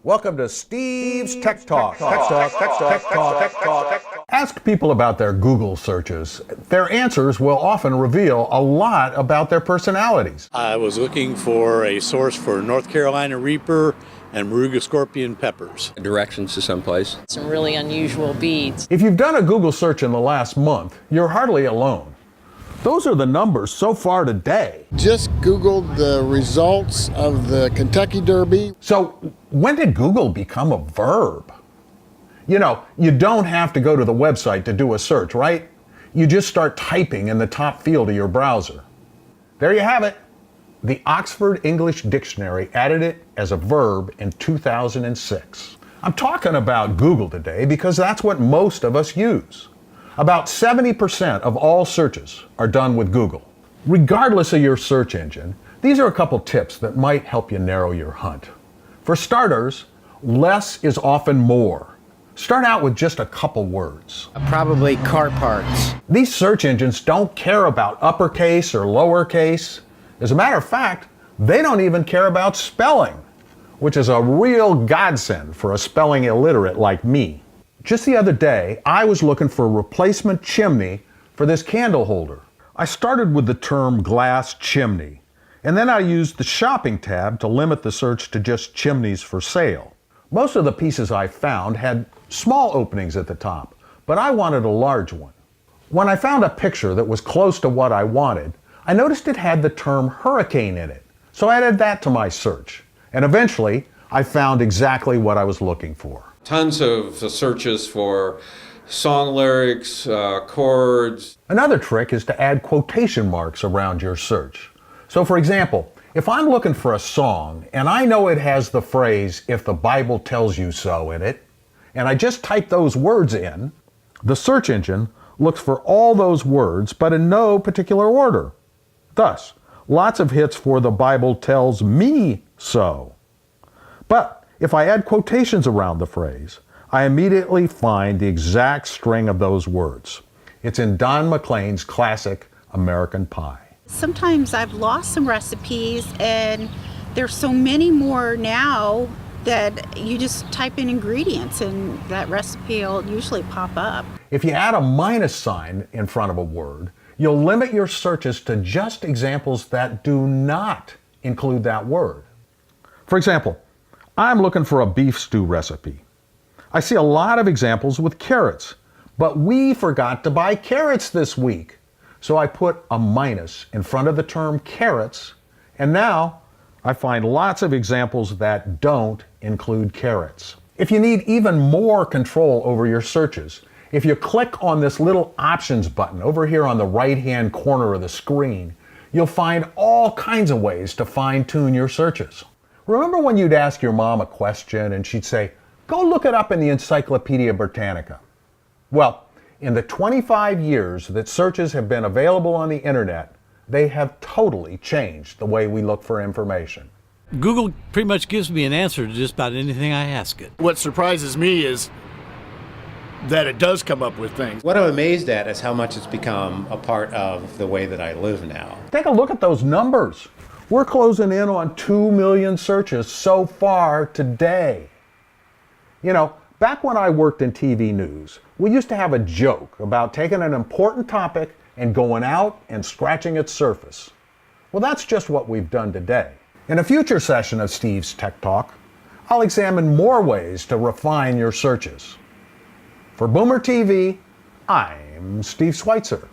Welcome to Steve's Tech Talk. Ask people about their Google searches. Their answers will often reveal a lot about their personalities. I was looking for a source for North Carolina Reaper and Moruga scorpion peppers. Directions to someplace. Some really unusual beads. If you've done a Google search in the last month, you're hardly alone. Those are the numbers so far today. Just Googled the results of the Kentucky Derby. So when did Google become a verb? You know, you don't have to go to the website to do a search, right? You just start typing in the top field of your browser. There you have it. The Oxford English Dictionary added it as a verb in 2006. I'm talking about Google today because that's what most of us use. About 70% of all searches are done with Google. Regardless of your search engine, these are a couple tips that might help you narrow your hunt. For starters, less is often more. Start out with just a couple words. Probably car parts. These search engines don't care about uppercase or lowercase. As a matter of fact, they don't even care about spelling, which is a real godsend for a spelling illiterate like me. Just the other day, I was looking for a replacement chimney for this candle holder. I started with the term glass chimney, and then I used the shopping tab to limit the search to just chimneys for sale. Most of the pieces I found had small openings at the top, but I wanted a large one. When I found a picture that was close to what I wanted, I noticed it had the term hurricane in it, so I added that to my search, and eventually I found exactly what I was looking for. Tons of searches for song lyrics, chords. Another trick is to add quotation marks around your search. So for example, if I'm looking for a song and I know it has the phrase, "if the Bible tells you so" in it, and I just type those words in, the search engine looks for all those words but in no particular order. Thus, lots of hits for "the Bible tells me so." But if I add quotations around the phrase, I immediately find the exact string of those words. It's in Don McLean's classic American Pie. Sometimes I've lost some recipes, and there's so many more now that you just type in ingredients and that recipe will usually pop up. If you add a minus sign in front of a word, you'll limit your searches to just examples that do not include that word. For example, I'm looking for a beef stew recipe. I see a lot of examples with carrots, but we forgot to buy carrots this week. So I put a minus in front of the term carrots, and now I find lots of examples that don't include carrots. If you need even more control over your searches, if you click on this little options button over here on the right-hand corner of the screen, you'll find all kinds of ways to fine-tune your searches. Remember when you'd ask your mom a question and she'd say, "Go look it up in the Encyclopedia Britannica"? Well, in the 25 years that searches have been available on the internet, they have totally changed the way we look for information. Google pretty much gives me an answer to just about anything I ask it. What surprises me is that it does come up with things. What I'm amazed at is how much it's become a part of the way that I live now. Take a look at those numbers. We're closing in on 2 million searches so far today. You know, back when I worked in TV news, we used to have a joke about taking an important topic and going out and scratching its surface. Well, that's just what we've done today. In a future session of Steve's Tech Talk, I'll examine more ways to refine your searches. For Boomer TV, I'm Steve Schweitzer.